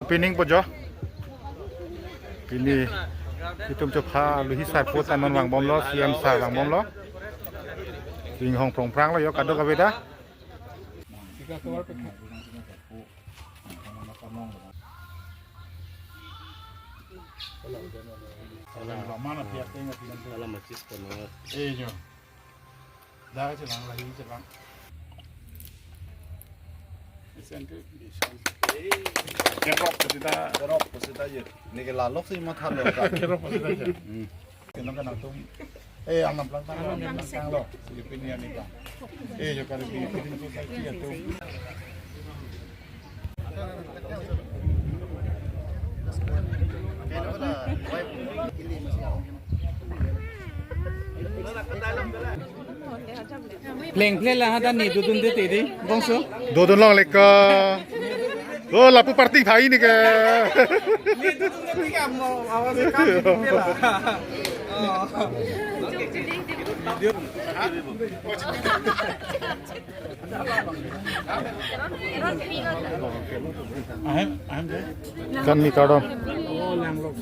campaigning po jo. Ini itum coba lu hisat po taman wang bom lo siam sa wang bom lo. Sing hong prong prang lo yo kado kabeda. Mana pihak tengah dalam masjid kono. Nyo. Dah celang lagi celang. Kerok kita je. Ni ke lalok sih mau thalo ka. Kerok kita je. Kena kan atum. Ang pelan tang lo. Filipina ni ka. Jo kali Filipina society atum. Pleng lah ada nih dudun deh tadi, bangso. Dodon long lek oh lapu parting thai ni ke. Nih dudun deh kan mau awas kan lah. Kan mi kadam.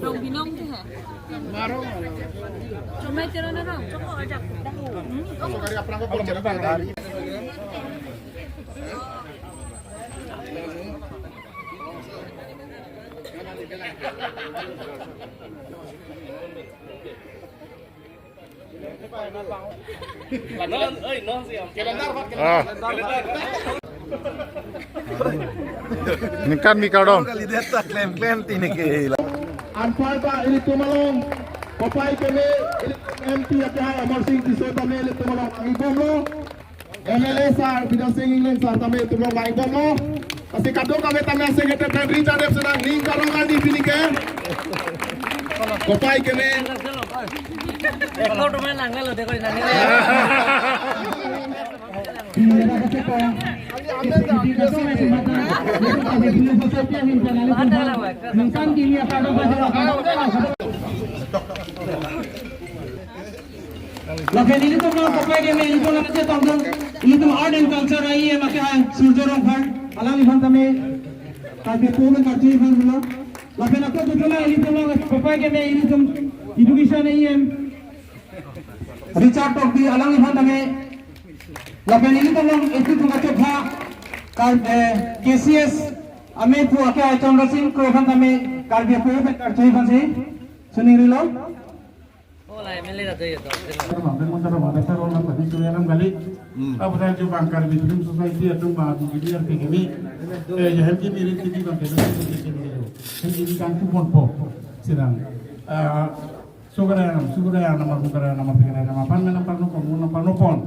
Rong binong tu ha. Marong. Cuma terus orang cokok ajak. Ini kan mi kadam. Klaim tini ke. Anfarta ini tumalong papai kene MP apa Amar Singh Tiso tame ini tumalong ibom lo MLA sar Bidang Singh England sar tame tumalong ibom lo kasi kadang kami tame Secretary Pedri Jadep sedang ning karongan di sini ke papai kene Ekor rumah nanggal lo dekor nanggal. Lapen ini tuh kalau pakai game ini tuh namanya tanggung ini tuh art and culture आई है मके सूर्यरंग फंड अलग इवन तमें काफी पूर्ण करती है फंड लो lapen aku tuh cuma ini tuh pakai game ini tuh education नहीं है रिचार्ड टॉक दी अलग इवन तमें lapen ini tuh itu tuh macam apa kan KCS ame pu akai Chandra Singh ko fan tame karbi pu pe karti fan sih suning rilo Olah MLA dah tu ya tu. अब बताएं जो बांकर बिजली सोसाइटी अटूम बात बिजली और केकेवी ये हम जी मेरी चीज़ बांकर हम जी काम तू पॉन पॉ सिरांग Sughra nama pikiran nama pan mana pan no komun nama pan no pon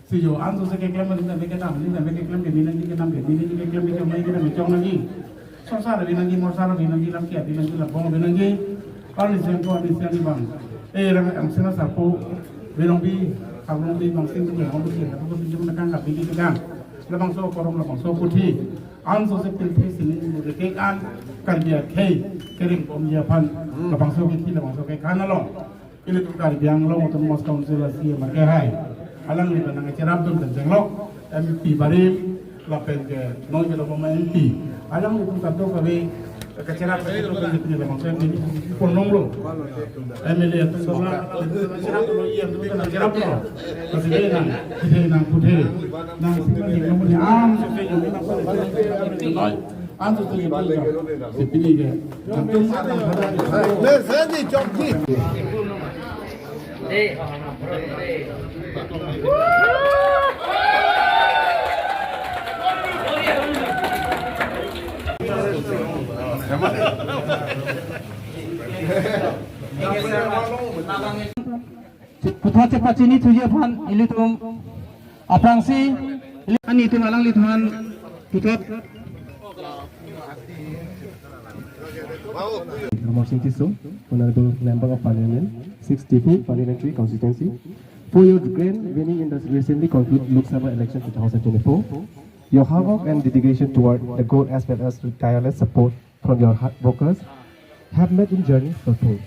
si jo anso se ke klem ni me ke nam ni me ke klem ke ni ni ke nam ke ni ni ke klem ke mai ke me chong lagi sosara binangi morsara binangi lam ke binangi lam bong binangi ani sen ko ani sen bang ram am sena sapo binong bi Abang di bangsin tu yang kamu sih, aku tu cuma nak angkat biji kan. Lebang so korong lebang so putih. An so sepil sini muda kekan kan dia kei kering om dia pan lebang so putih lebang so kekan along. Ini tu kali biang long atau mas konsulasi mereka hai. Alang ni penang cerap tu dan jenglok MP barim lapen ke noi ke lomba MP. Alang ni tu kado kami kecerap itu kan dia punya lebang so ini ponong lo. MLA tu sama cerap lo iya tu kan cerap lo. Kasi dia nang putih nang sini yang punya am sesuai yang nak noi. An tu tu yang sepini ke. Antum ada pada. Le seni jomki. Putra cepat sini tujuh pan ini tuh apa sih ini itu malang lituan putra Amar Singh Tiso, Honorable Member of Parliament, 6th Parliamentary Constituency. For your grand winning in the recently concluded Lok Sabha election 2024, your hard work and dedication toward the goal as well as tireless support from your hard workers have made in journey fulfilled.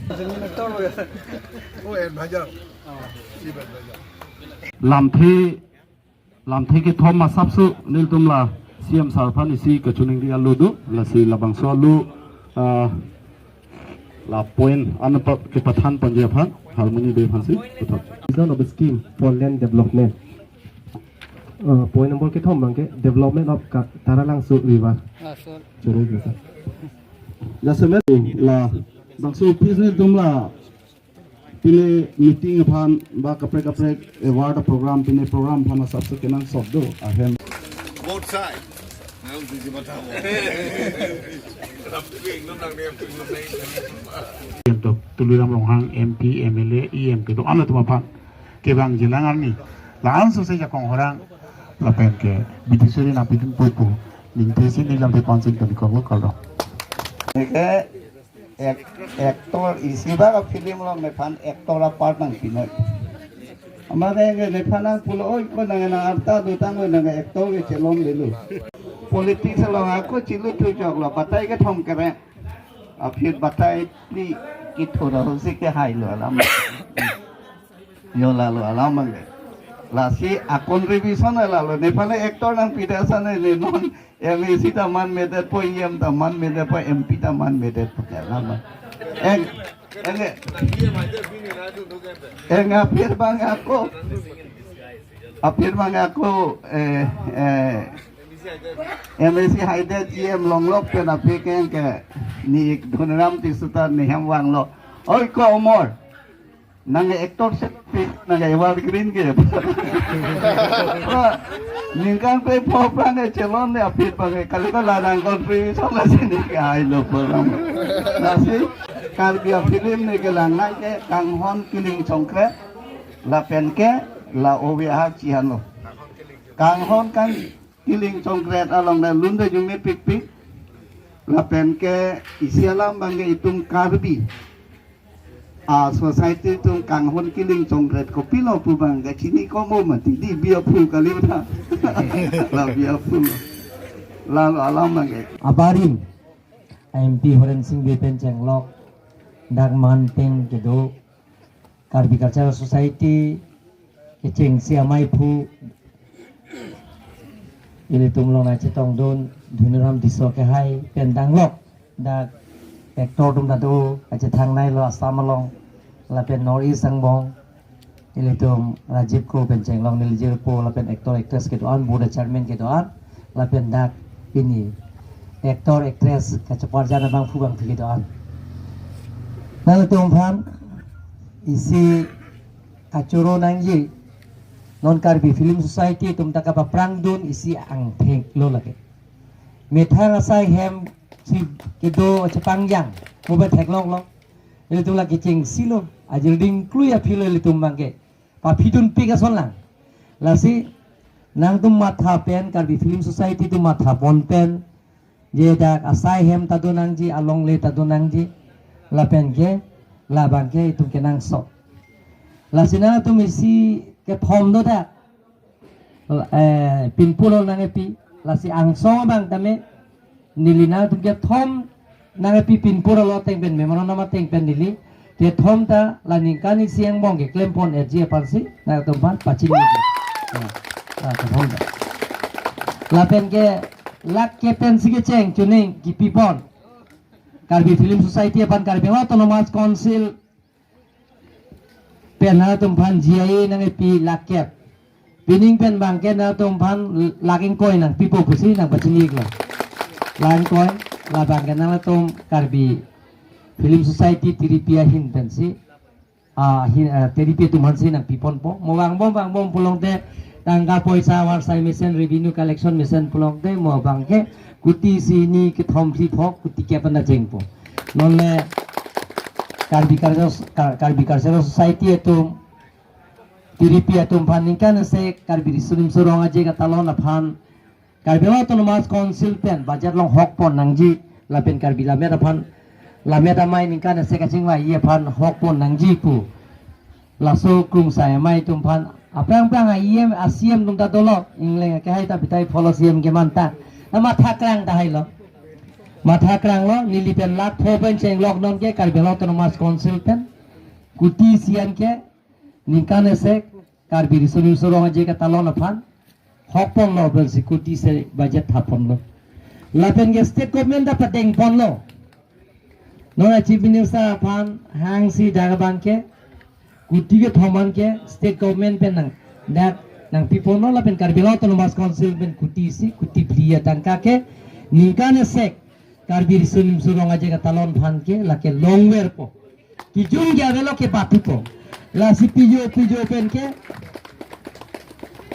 Làm thế cái thom mà sắp sự nên tôm là siam sar phan isi kecuning dia ludu la si labang so lu la point an ke pathan panjab han harmony be phansi puthak Design of a scheme for land development. Point number ke thom bangke development of Taralangsu River. Churu bisa. ya semet la bakso business dumla pile meeting phan ba kapre kapre award program pine program phana sabse kenan sobdo ahem both side now this is what untuk tuluram longhang MP MLA EMP do ana tuma phan ke bang jilangan ni langsung saja kong orang lapen ke bidisuri na bidin popo lingtesi ni lampe konsil ke dikobo kalau actor isiba ka film lo me fan actor a part nang pinoi amade ge ne phanang pulo oi ko nang na arta do tang nang actor ge chelom lelu politics lo ako chilu thu jok lo batai ke thom kare a phir batai ni ki thora ho se ke hai lo alam yo la lo alam ge la si a contribution la lo ne phane actor nang pidasa ne non MEC taman medet po IM taman medet po MP taman medet po lama apir bang ako MEC haidet IM longlok pe na pe ke ni dhunram ti sutar ni ham wang lo oi ko omor nang actor set nang award green ke ningkan pe popang ke celon de apit pakai kali ka ladang contribution la sini ke ai lo program nasi kal dia film ni ke lang nai ke kang hon kiling chongkre la pen ke la OVH chiano kang hon kang kiling chongkre along na lunde jume pik pik la pen ke isialam bangge itung karbi society tung kang hon kiling chongret ko pilo pu bang ga chini ko mo mati di bia pu kali ta la bia pu la alam bang Abarin MP Horen Singh Bepen Chenglok Dagman Peng Kedo Karbi Cultural Society Kecheng Siamai Pu Ili tumlong na chetong don Dhunuram Diso ke hai Pendang lok Dak Ektor tum dado Ache thang nai lo asamalong la pen Nori Sangbong ili tum Rajib ko pen Chenglong nilijir po la pen actor actress ke doan board chairman ke doan la pen dak ini actor actress kacapar jana bang fu bang ke doan lalu tum phan isi kacuro nangji non Karbi Film Society tum takapa prang dun isi ang theng lo lage methang asai hem si kedo cepangjang mo ba theklok lo ili tum lagi cing silo ajil ding kluya philo ili tum bangke pa phidun pika sonlang lasi nang tum matha pen Karbi Film Society tum matha bon pen je dak asai hem tadunang ji along le tadunang ji la pen ke la bangke tum kenang so lasi na tum isi ke thom do da pinpulo nang epi lasi angso bang tame nilina tum ke thom nang epi pinpuro lo teng pen memoro nama teng pen nili ke thom ta la ningkani siang bong ke klempon erji parsi na tum pan pachin ni ta thom da la pen ke lak ke pen sige cheng chuning ki pipon Karbi Film Society pan Karbi Autonomous Council pen na tum pan GIA nang epi lakyap pining pen bangke na tum pan laking koy nang pipo pusi nang pachinig lo lain koy la bangke na tum Karbi Film Society tiripia hin pensi tiripia tum hansi nang pipon po mo bang bom pulong te tanggal poisa warsai mission revenue collection mission pulong te mo bangke kuti sini ke thom thi phok kuti ke pan na jeng po non le Karbi Cultural Society itu tiripia tum paning kan se Karbi sunim surong aje ka talon aphan Karbi Autonomous Council pen bajar long hok pon nangji lapen Karbi lamera phan lamera mai ning kan se kaching wa ye phan hok pon nangji pu laso krum sai mai tum phan aprang IM ASEAN tum ta dolo ingle ke hai ta bitai follow CM ke manta nama thakrang ta hai lo mathakrang lo nilipen lak thopen cheng lok non ke Karbi Autonomous Council pen kuti sian ke ningkane se Karbi sunim surong aje ka talon aphan hokpon lo bel security se budget thapon lo lapen ge state government da pateng pon lo Nora chief minister pan hang si dagaban ke kuti ke thoman ke state government pen nang people no la pen Karbi autonomous council pen kuti si kuti priya tangka ke ningkane sek Karbi sunim surong aja ka talon phan ke la ke longwer po ki jung gya velo ke batu po la si pijo pen ke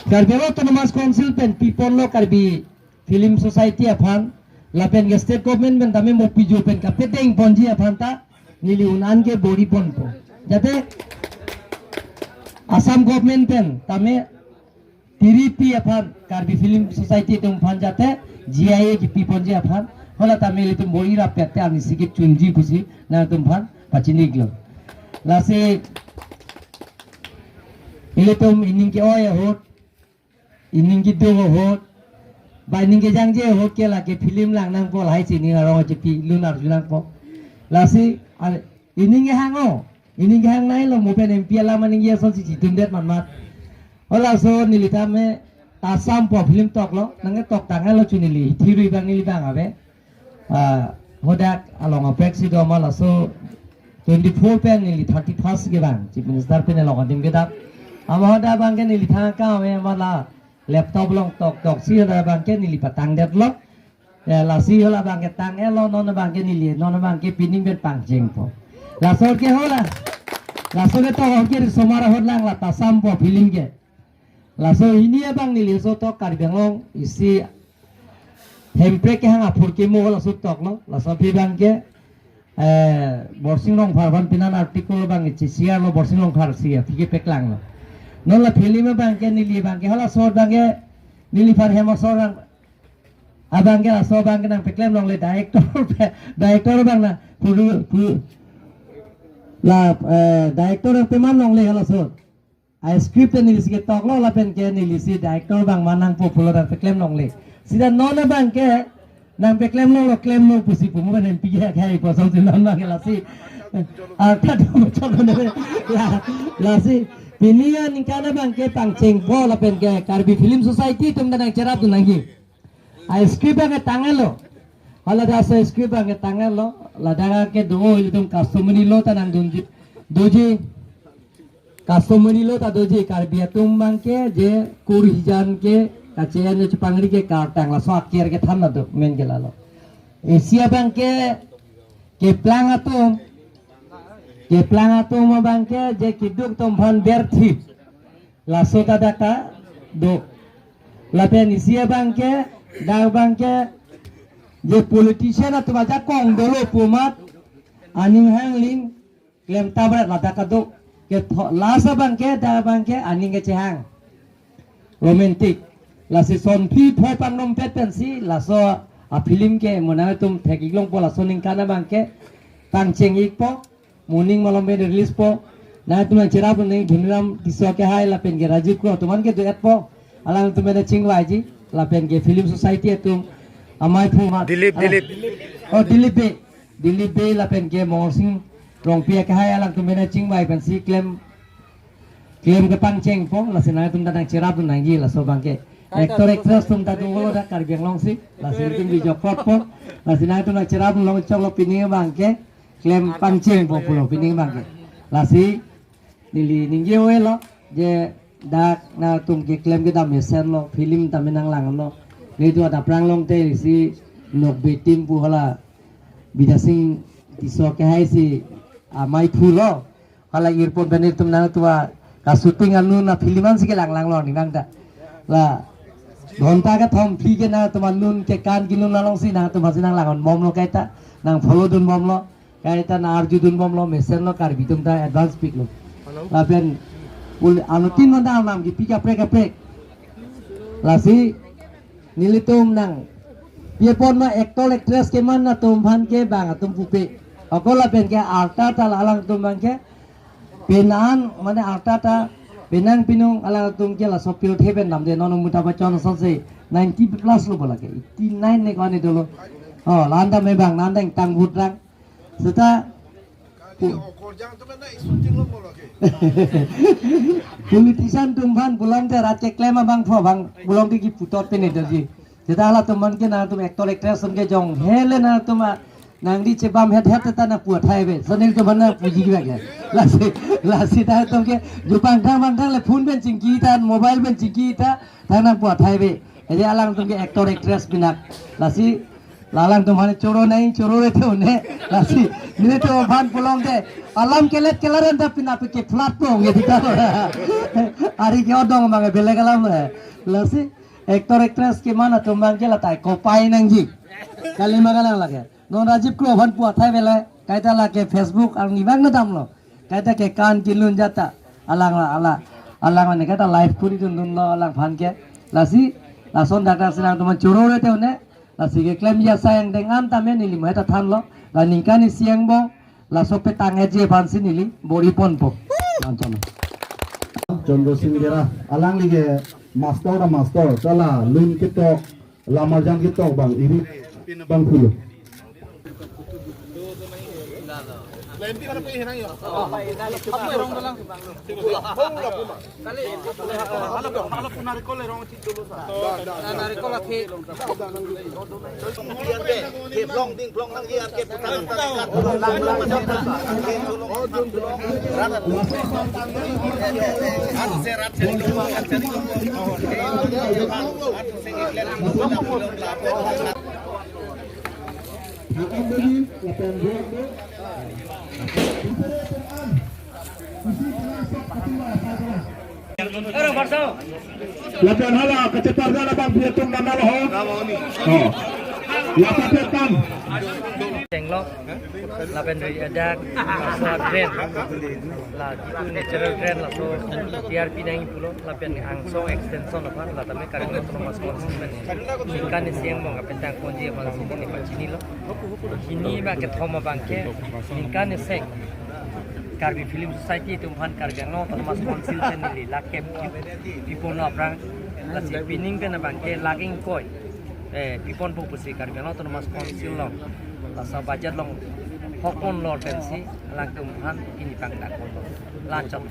Karbi autonomous council pen people lo Karbi film society aphan lapen ke state government men tame mo pijo pen ka peteng ponji aphanta nili unan ke bori pon po jate Assam government pen tame TRP aphan Karbi film society tum phan jate GIA ki pipon je aphan hola tame le tum bori ra pette ani sikit chunji kusi na tum phan pachini glo lase ile tum ining ke oya hot ining ki do hot Baining ke jang je hot ke la ke film lang nang pol hai sini arong je pi lunar julang po lasi ining ke hang nai lo mo pen MP la maning ye so si tundet man mat ola so nilita me tasam po film tok lo nang tok tangal lo chunili thiru bang nili bang abe hodak along a peksi do mala so 24 pen nili 31st ke bang chief minister pen lo gadim ke dak hoda bang ke nili tha ka we mala laptop long tok si hoda bang ke nili patang det lo la si hola bang ke tang elo non bang ke nili non bang ke pining bet pang jeng po la so ke hola la so ke to ke somara hodlang la tasam po film ke la so ini bang nili so to Karbi long isi hempre ke hang apur ke mo la so tok lo la so phi bang ke borsing long pharban pinan article bang chi siar lo borsing long phar sia phi ke peklang lo non la film bang ke nili bang ke hola so bang ke nili phar hema so bang abang ke la so bang ke nang peklem long le director bang na la director peman long le hola so I script nili si ke tok lo la pen ke nili si director bang manang popular dan peklem long le sida non bang ke nang peklem lo claim lo pusi pu mo ben pi ha khai po so non na ke la si ta do cho ne la si pinia nikana bang ke pangcheng po la pen ke Karbi film society tum da nang cerap tu nangi I script bang ke tangalo hala da sa script bang ke tangalo la da ke do tum customary lo ta nang doji customary lo ta doji Karbi tum bang ke je kurhijan ke kacian je pangri ke kartang la so akhir ke thanna do men ke lalo Asia bang ke plangatum bang ke je kiduk tum bhan berthi la so ta daka do la pen Asia bang ke da bang ke je politician atu baca kong dolo pumat aning hangling klem tabrat la daka do ke la sa bang ke da bang ke aning ke chehang romantic la si son phi phoi pangnom pet pen si la so a film ke mona tum thekik long po la so ning kana bang ke tang cheng ik po morning malam be release po na tum chera po nei dhuniram kiso ke hai la pen ke rajiv ko tuman ke duet po alang tum ne chingwai ji la pen ke film society tum amai phu ma dilip be la pen ke mor sing rong pia ke hai alang tum ne chingwai pen si claim ke pang cheng po la sina tum da chera po nang ji la so bang ke actor actress tum ta dungolo da Karbi long si la sin tum bi jokot po la sina tum na chera po long chok lo pining bang ke claim pancing po pulo pining bang ke la si nili ningje we lo je dak na tum ke claim ke da mesen lo film ta menang lang lo ni tu ada prang long te si nok be tim pu hala bidasing tiso ke hai si amai phulo hala earphone benir tum na tua ka shooting anu na filman si ke lang lo ni bang da la donta ka thom phi ke na tuman nun ke kan kinun na long si na tu masinang langon mom lo kaita nang follow dun mom lo kaita na arju dun mom lo mesen lo Karbi tum ta advance pick lo la pen anu tin manda nam ki pika prek la si nilitum nang pia pon ma actor actress ke man na tum bhan ke bang tum pupe akola pen ke arta ta alang tum bang ke penan mane arta ta penang pinung ala tum ke la sopil theben nam de non muta bachon so se 90 plus lo bola ke 89 ne kone dolo landa me bang nandang tang butrang serta politician tumban bulang te race klema bang pho bang bulang ki putot te ne doji serta ala tum man ke na tum actor actress ke jong hele na tum นางดีเจ็บบ้ามเฮ็ดแต่ตานักปวดไทยเว้ยสนิทกับมันน่ะผู้หญิงแบบนี้ลาสิตาต้องแกอยู่บางทางเลยพูนเป็นจริงกีตาโมบายเป็นจริงกีตาทางนักปวดไทยเว้ยjadi alang tu ke aktor aktris binak lasi lalang tu mana coro nahi coro itu ne lasi ini tu ban pulang deh alam kelet kelaran tapi napi ke flat pun gitu kan hari ke odong mangai belak alam lasi aktor aktris ke mana tu mangai latai kopai nangji kali magalang lagi non Rajiv Kro ban puat hai belai kaita lagi Facebook alang ibang nadam lo kaita ke kan kilun jata alang mana kaita live kuri tu lo alang ban ke lasi lason dakar senang teman curur itu ne lasi ke klaim ya sayang dengan tamen ini mah itu than lo la ningkani siang bo la sope tangai je pansi nili bori pon po macam Chandra Singh Gera alang lige master chala lun kitok lamarjang kitok bang ini bang pulu Lapan hala kecepatan abang piatung nama loh. Oh. Lapan petan. Tenglok lapen dari adak soal trend la itu natural trend la so TRP nang pulo lapen angsong extension apa la tame karena termas konsumen ikan siang mong apentang konji bang sini ni pacini lo kini ba ke thoma bangke ikan sek Karbi Film Society tumhan karga no termas konsil channel la kem pipon aprang la si pining kana bangke laging koi pipon pupusi karga no termas konsil lo Lasa budget long hokon lor pensi lang tumhan ini pangdak kono lancot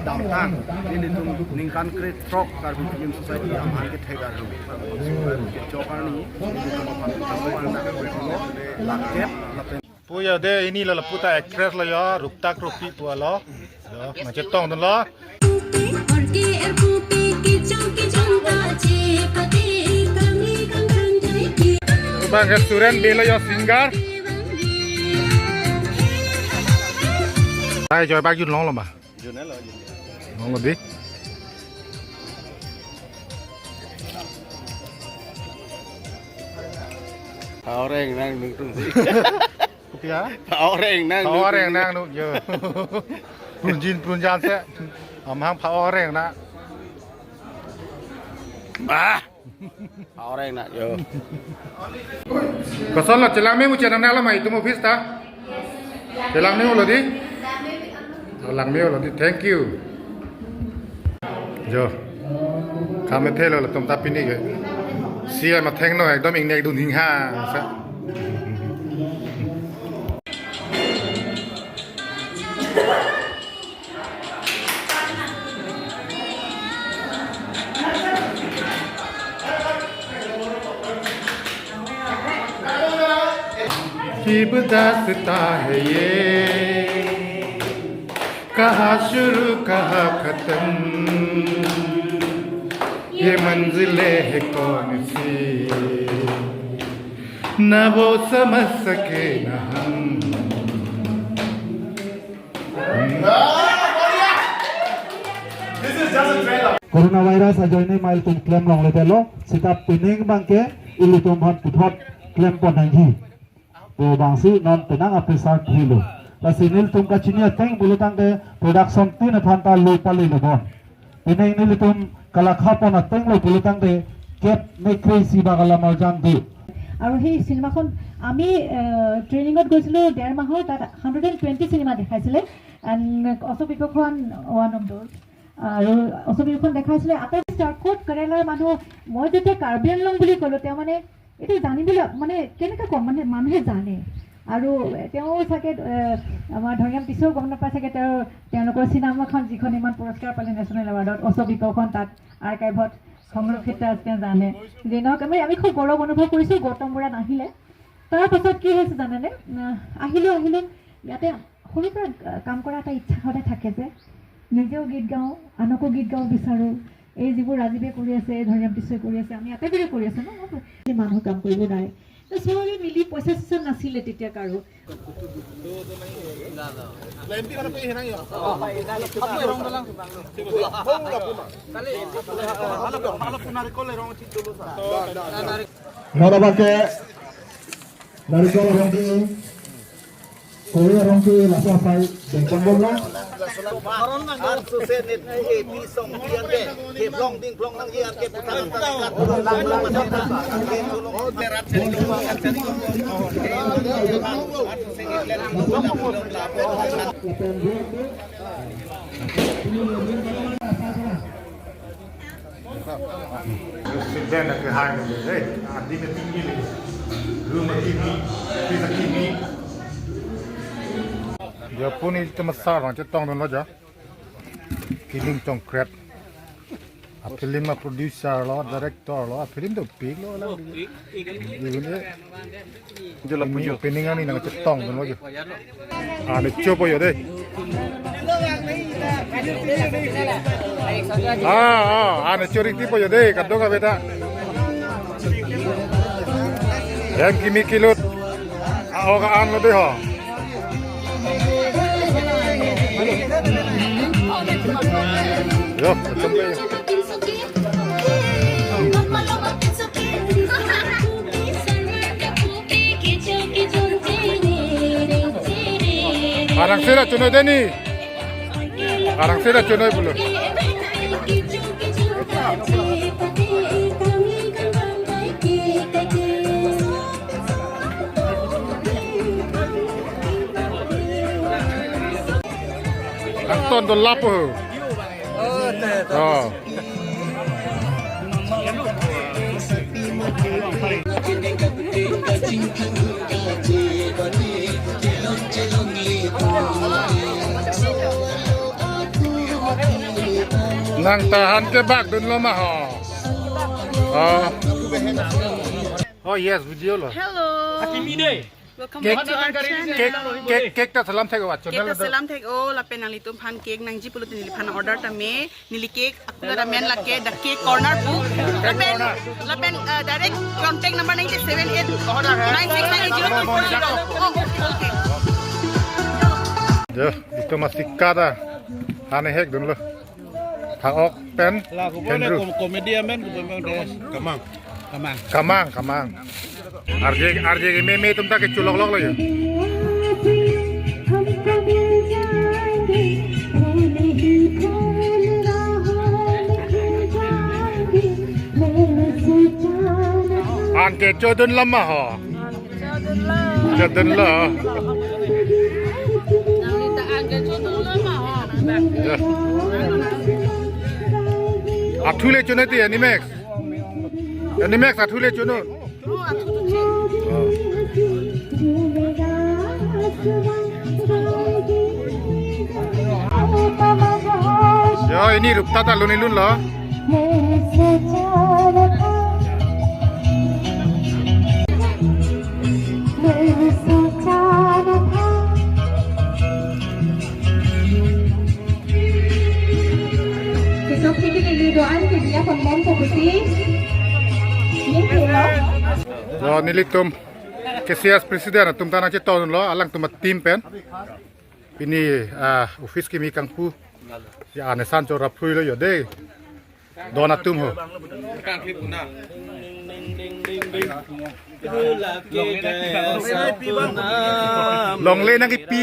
Damtang ini tu ningkan kret trok Karbi Film Society aman ke thega lu chokar ni laket puya de ini la puta actress la ya ruptak rupi pu la macam tong tu la bang restoran bela ya singar ai joy bag yun long la ba long lebih Orang nang nung sih. ya Orang nang nu je prun jan se amhang pa orang na Bah. Orang nak yo. Pasal la celang me mu chana na la mai tu mo pista celang me lo di lang me lo di thank you jo kame thelo la tum tapi ni ge sia ma theng no ekdom ing nek dun hing ha sa की बदासता है ये कहाँ शुरू कहाँ खत्म ये मंजिलें है कौन सी न वो समझ सके न हम Corona virus ajo ini mail tum claim long lebelo sita pining bangke ilu tum hot puthot claim pon nanghi to bangsi non tenang apesar thilo lasinil tum ka chinia teng bulutang ke production tin thanta lo pali lo bon pining nil tum kala khapon teng lo bulutang ke cap me crazy bagala marjan di আৰু সেই সিনেমাখন আমি ট্ৰেইনিঙত গৈছিলোঁ 1.5 মাহৰ তাত 120 চিনেমা দেখাইছিলে and also people one of those. Also people দেখাইছিলে আটা ষ্টাৰ্ট কোড কৰেলা মানুহ মই যেতিয়া কাৰ্বি আংলং বুলি ক'লো তেওঁ মানে এইটো জানিবলৈ মানে কেনেকৈ ক'ম মানে মানুহে জানে আৰু তেওঁ চাগে আমাৰ ধৰিম পিছৰ গম নাপায় চাগে তেওঁলোকৰ চিনেমাখন যিখন ইমান পুৰস্কাৰ পালে নেশ্যনেল এৱাৰ্ডত অছ বিকখন তাত আৰ্কাইভত সংৰক্ষিত আছে তেওঁ জানে যে নহওক আমি খুব গৌৰৱ অনুভৱ কৰিছোঁ গৌতম বৰা নাহিলে তাৰপাছত কি হৈছে জানেনে আহিলোঁ ইয়াতে সৰুৰ পৰা কাম কৰা এটা ইচ্ছা সদায় থাকে যে নিজেও গীত গাওঁ আনকো গীত গাওঁ বিচাৰোঁ এই যিবোৰ ৰাজীৱে কৰি আছে ধৰিম পিছই কৰি আছে আমি আটাইবোৰে কৰি আছোঁ ন মানুহ কাম কৰিব নোৱাৰে চবেই মিলি পইচা চইচা নাছিলে তেতিয়া কাৰো Narabaque, Narikol Rongki, Korea Rongki, Lasa Sai, dan Kambongla. Sebenarnya nak kehai ni, adi tinggi ni, rumah ini, kita kini. Dia pun ini cuma sarang, cetong dan aja. Killing tong crab. Film mah producer lah, director lah, film tu big lah. Ini, jelas punya peningan ni nak cetong dan aja. Ada coba ya deh. Ada curi tipu ya deh, kado ka beta. Yang kimi kilot, ka an lo deh ha. Yo, sampai. Arang sila cunoy deni. Arang sila cunoy bulu. Anton do lapo. Oh. Nang tahan ke bak dun lo mah. Oh yes, video lo. Hello. Welcome back to our channel. Cake ta salam thego wat channel. Kita salam thek o lapen nang litum pan cake nang ji pulut nili pan order tame nili cake aku ada men lake the cake corner bu lapen direct contact number 978 9698040. Oh okay. Yo, itu masih kada. Ane hek dun lo. Thak pen. Kendru. Komedia men, Kamang. RJ meme तुम तक चुलक लग लगे आन के चौदन लम्मा हो चौदन ला अठुले चुने ती एनिमेक्स अठुले चुनो Ya ini rupta talun ilun lah. Besok ini doaan dia pemom putih. So nilitum kesias presiden tum tanah ceton lo alang tum tim pen. Ini office kimi kangpu ya ane sancho rapui lo yo deh. Donatum ho. Long le nang ipi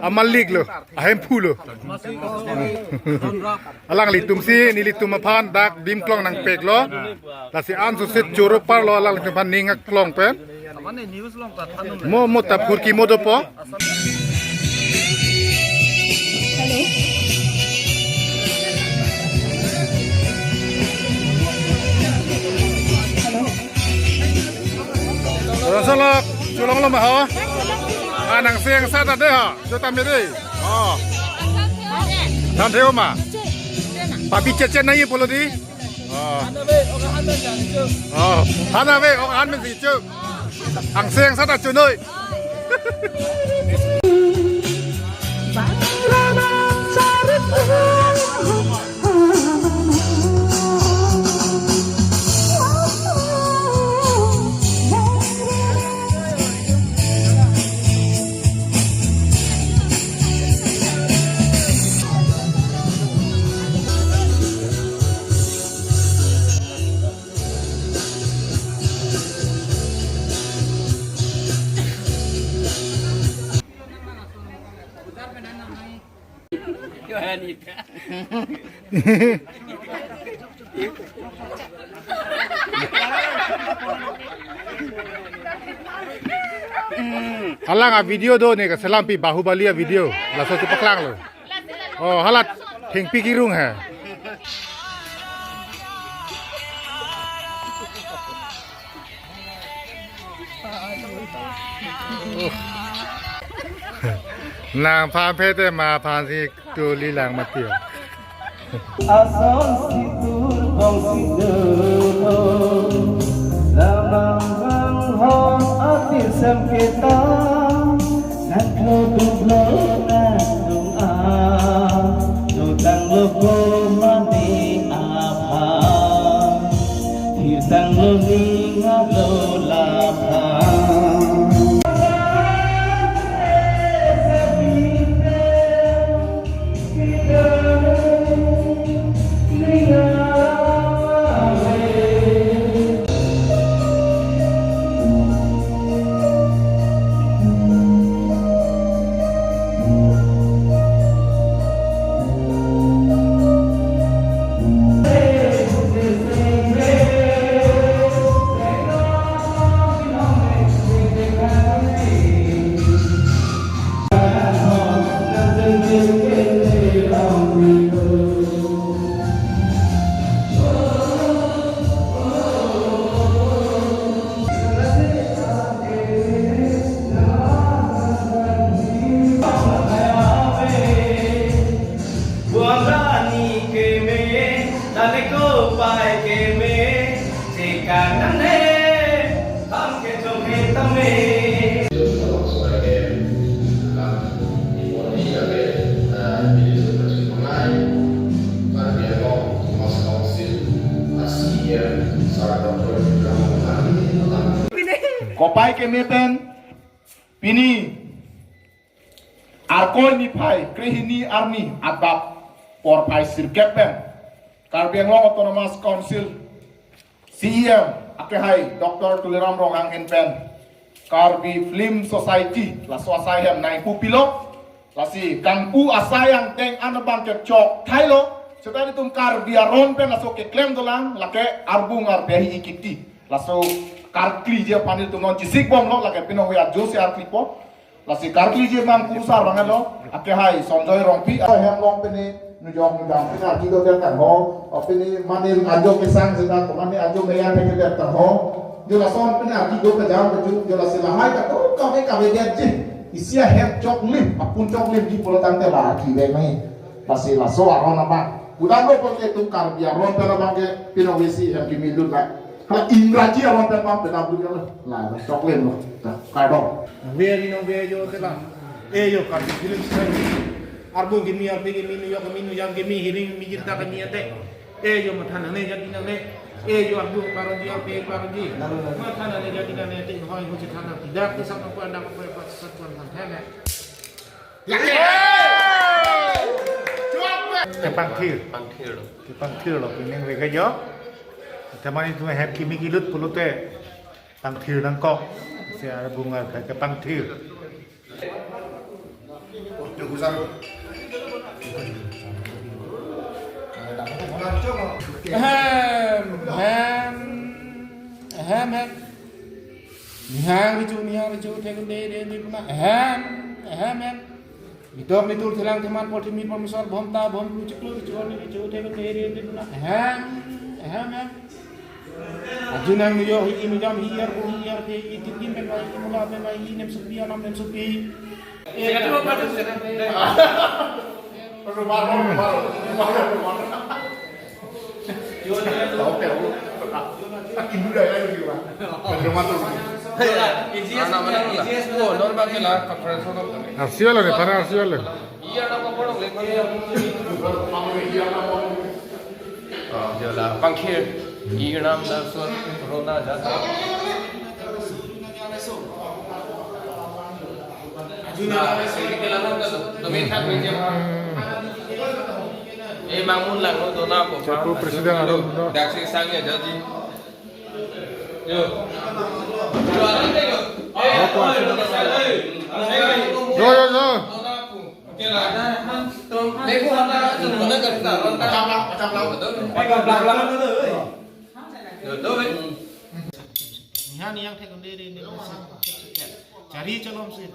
amalik lo ahem pulo. Alang litum si nilitum mapan dak dim klong nang pek lo. Lasi an susit juru par lo alang litum pan ningak klong pen. Mo tapur ki modo po. Salak, culong lo mah, nang siang saat ada ha, tu tamir deh. Oh, nam theo mà, papi cecen nai polo di. Hana ve, ông ăn mình gì chứ? Ang siang saat ada nơi. Halang video do nih keselam pi Bahubali video langsung cepat lang lo. Oh halat hing pi kirung ha. Nang phan phete ma phan si tu li lang ma tiu. Ason situr kong sidulo lamang bang hon atir sam kita naklo dublo nadung a nutang logo mani apa hirtang lo ninga lo lapa. Kopai kemeten pini arkoi ni pai krehini arni adap por pai sirkepen Karbiang Long Autonomous Council CEM akehai Dr. Tuliram Rongang Enpen Karbi Film Society la swasayam nai pupilo lasi kanpu asayang teng anabang ke chok thailo setelah itu Karbi aron pen laso ke klem dolang lake arbung arbehi ikiti laso karkli je panil tu non cisik bom lo lake pino hoya jose arklipo lasi karkli je mang kursa rangan lo akehai sonjoy rongpi hem long pene nujong nujang pina kido ter kan ho opini manil ajo kesang sida komane ajo meya te ter kan ho jo la son pina kido ke jam baju jo la silahai ka to ka be dia je isia hem chok lim apun chok lim di polotan te la ki be mai lasi la so aron apa udang lo poke tu kar biar ron pela bangke pino wisi hem ki milut la kalau ingraji aron pela bang pena bu la chok lim lo ka do Veri non vejo te la. Yo kan film sai. Arbo gimi arbe gimi yo gimi yang gimi hiring mi jinta kami ate. Yo mathan ne jadi ne. Yo arbo paronji arbe paronji. Mathan ne jadi ne te hoi ho chithana tidak te sama ko anda ko pas satuan kan theme. Kepang thir lo pining ve gayo tamani tu het kimi kilut pulute pang thir nang ko se bunga ke pang thir Nihang ricu te kunde de ni puna ham Bitor ni tur thelang theman pol thimi permisor bomta bom lu ceklur cuan ni cu te ke ri ni na hem ajunang yo hi mi jam hier ko hier ke itin men mai mula me mai nem supi anam nem supi Arsiole ne para arsiole. Giờ là băng kia ý nam là xuân corona giá mang muốn là nó tổ nào của Siapa presiden ada? đặc sĩ sang nhà jadi Yo. Nihan yang tekun diri ni cari calon sih